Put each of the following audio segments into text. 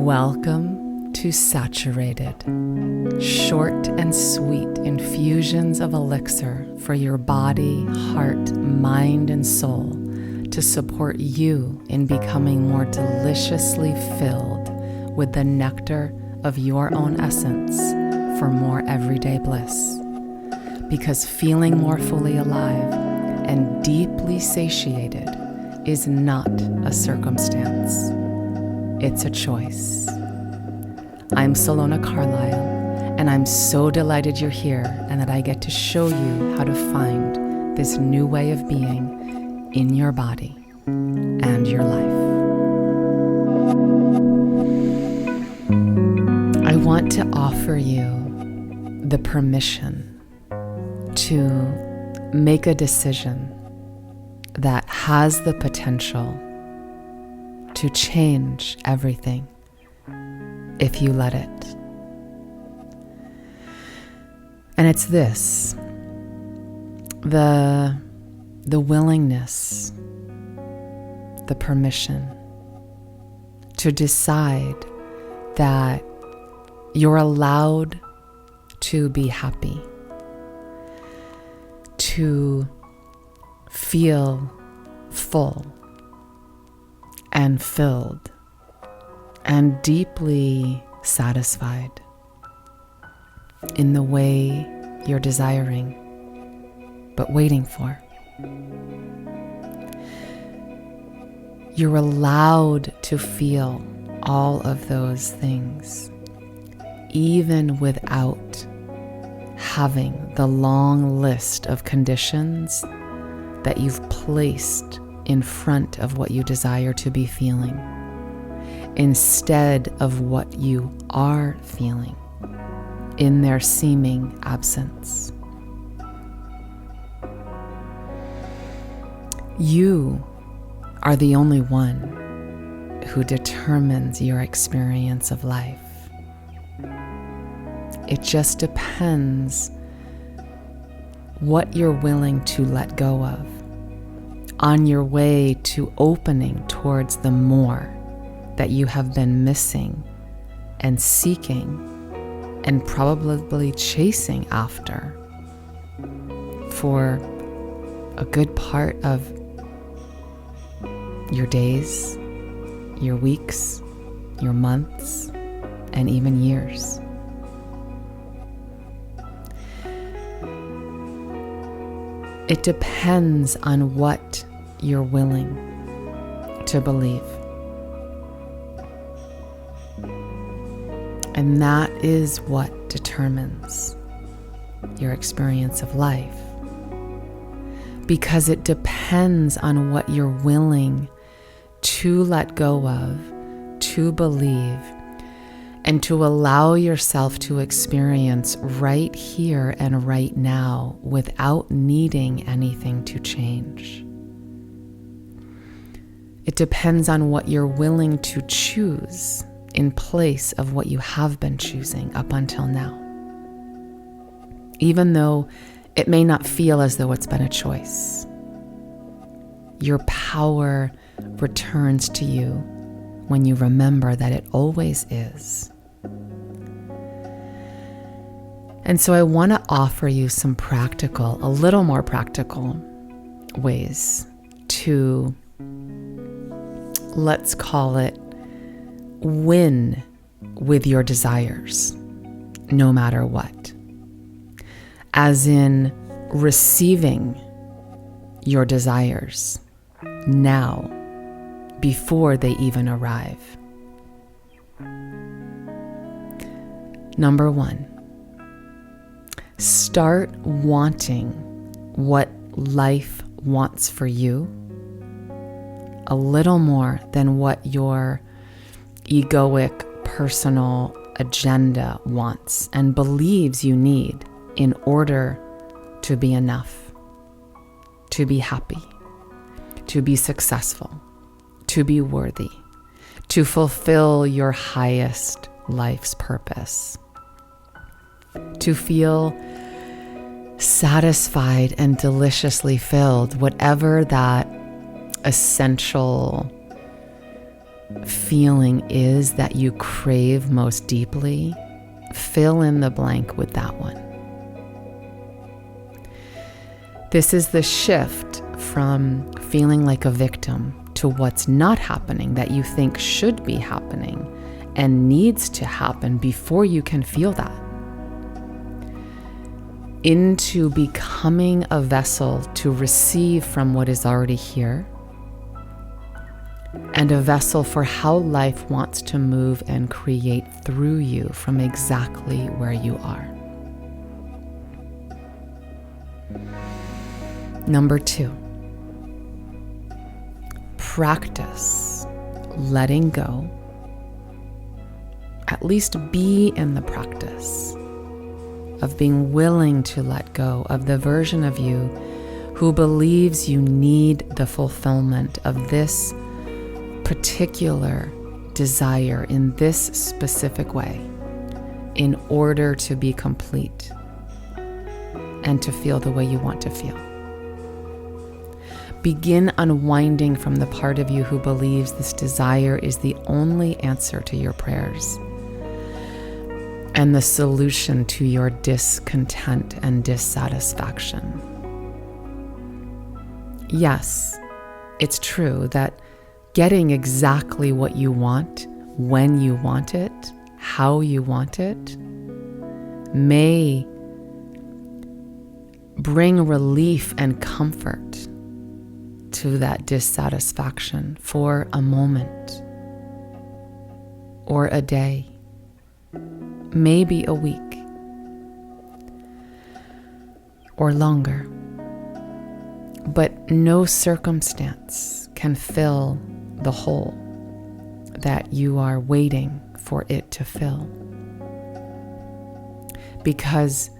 Welcome to Saturated, short and sweet infusions of elixir for your body, heart, mind, and soul to support you in becoming more deliciously filled with the nectar of your own essence for more everyday bliss. Because feeling more fully alive and deeply satiated is not a circumstance. It's a choice. I'm Salona Carlisle, and I'm so delighted you're here and that I get to show you how to find this new way of being in your body and your life. I want to offer you the permission to make a decision that has the potential to change everything if you let it. And it's this, the willingness, the permission to decide that you're allowed to be happy, to feel full and filled and deeply satisfied in the way you're desiring but waiting for. You're allowed to feel all of those things, even without having the long list of conditions that you've placed in front of what you desire to be feeling, instead of what you are feeling in their seeming absence. You are the only one who determines your experience of life. It just depends what you're willing to let go of on your way to opening towards the more that you have been missing and seeking and probably chasing after for a good part of your days, your weeks, your months, and even years. It depends on what you're willing to believe. And that is what determines your experience of life. Because it depends on what you're willing to let go of, to believe, and to allow yourself to experience right here and right now without needing anything to change. It depends on what you're willing to choose in place of what you have been choosing up until now. Even though it may not feel as though it's been a choice, your power returns to you when you remember that it always is. And so I want to offer you some a little more practical ways to, let's call it, win with your desires, no matter what. As in receiving your desires now, before they even arrive. Number one, start wanting what life wants for you a little more than what your egoic personal agenda wants and believes you need in order to be enough, to be happy, to be successful, to be worthy, to fulfill your highest life's purpose, to feel satisfied and deliciously filled, whatever that essential feeling is that you crave most deeply, fill in the blank with that one. This is the shift from feeling like a victim to what's not happening that you think should be happening and needs to happen before you can feel that, into becoming a vessel to receive from what is already here, and a vessel for how life wants to move and create through you from exactly where you are. Number 2, practice letting go. At least be in the practice of being willing to let go of the version of you who believes you need the fulfillment of this particular desire in this specific way in order to be complete and to feel the way you want to feel. Begin unwinding from the part of you who believes this desire is the only answer to your prayers and the solution to your discontent and dissatisfaction. Yes, it's true that getting exactly what you want, when you want it, how you want it, may bring relief and comfort to that dissatisfaction for a moment or a day, maybe a week or longer. But no circumstance can fill the hole that you are waiting for it to fill, because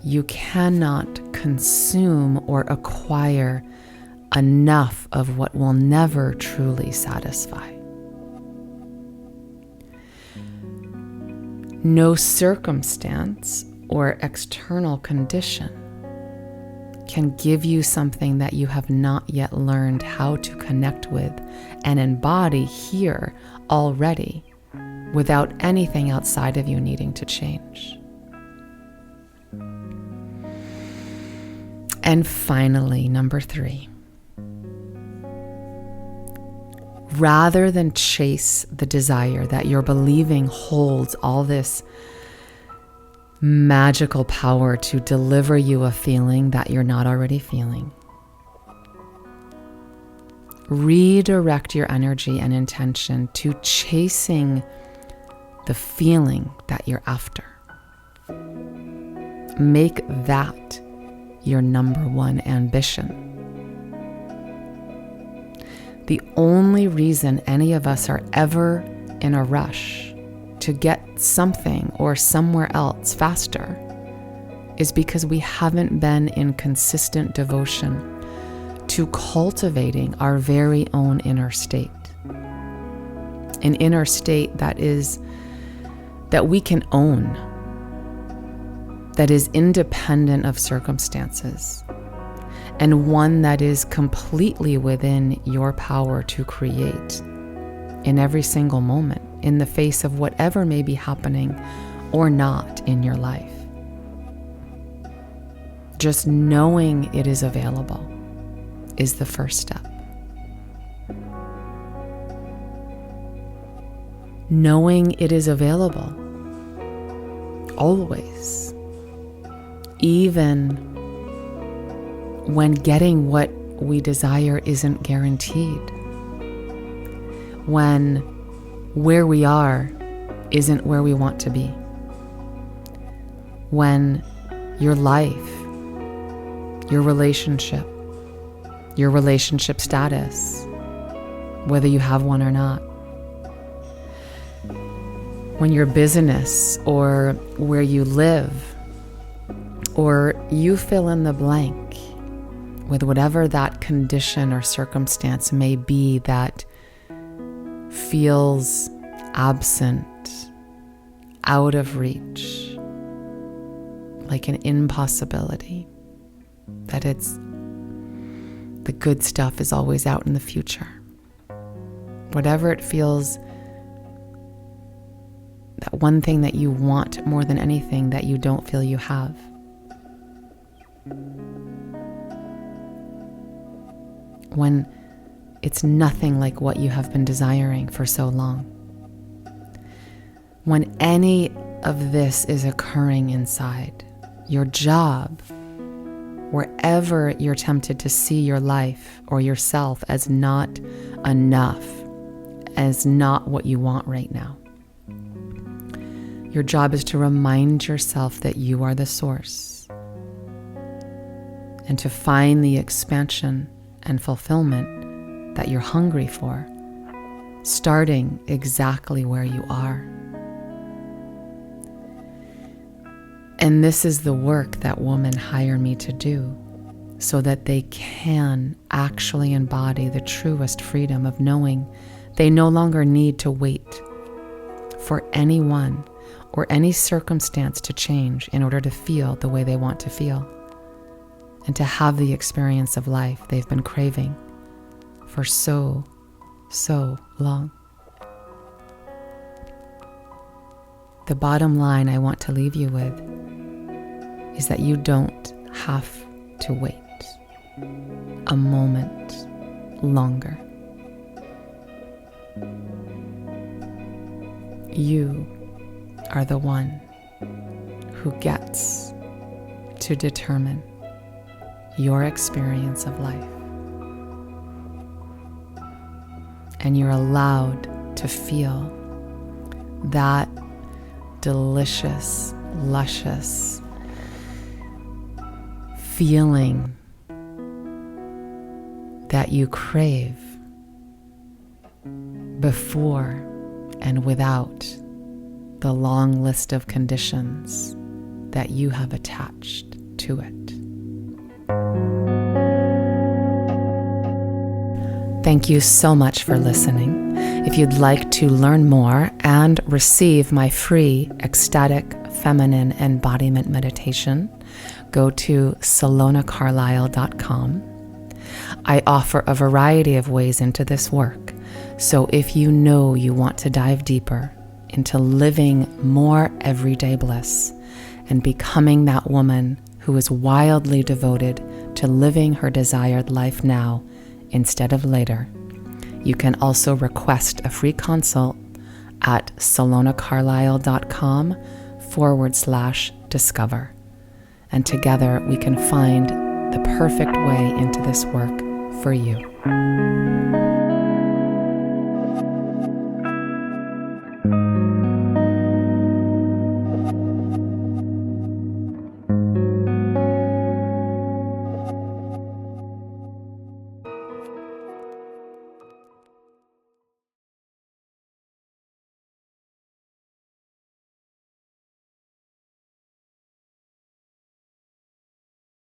you cannot consume or acquire enough of what will never truly satisfy. No circumstance or external condition can give you something that you have not yet learned how to connect with and embody here already without anything outside of you needing to change. And finally, number 3. Rather than chase the desire that you're believing holds all this magical power to deliver you a feeling that you're not already feeling, redirect your energy and intention to chasing the feeling that you're after. Make that your number 1 ambition. The only reason any of us are ever in a rush to get something or somewhere else faster is because we haven't been in consistent devotion to cultivating our very own inner state. An inner state that we can own, that is independent of circumstances, and one that is completely within your power to create in every single moment, in the face of whatever may be happening or not in your life. Just knowing it is available is the first step. Knowing it is available, always, even when getting what we desire isn't guaranteed, when where we are isn't where we want to be, when your life, your relationship status, whether you have one or not, when your business or where you live, or you fill in the blank with whatever that condition or circumstance may be that feels absent, out of reach, like an impossibility, that the good stuff is always out in the future. whatever it feels, that one thing that you want more than anything that you don't feel you have. When it's nothing like what you have been desiring for so long. When any of this is occurring inside, your job, wherever you're tempted to see your life or yourself as not enough, as not what you want right now, your job is to remind yourself that you are the source and to find the expansion and fulfillment that you're hungry for, starting exactly where you are. And this is the work that women hire me to do, so that they can actually embody the truest freedom of knowing they no longer need to wait for anyone or any circumstance to change in order to feel the way they want to feel, and to have the experience of life they've been craving for so long. The bottom line I want to leave you with is that you don't have to wait a moment longer. You are the one who gets to determine your experience of life. And you're allowed to feel that delicious, luscious feeling that you crave before and without the long list of conditions that you have attached to it. Thank you so much for listening. If you'd like to learn more and receive my free ecstatic feminine embodiment meditation, go to salonacarlisle.com. I offer a variety of ways into this work, so if you know you want to dive deeper into living more everyday bliss and becoming that woman who is wildly devoted to living her desired life now instead of later, you can also request a free consult at salonacarlisle.com/discover. And together we can find the perfect way into this work for you.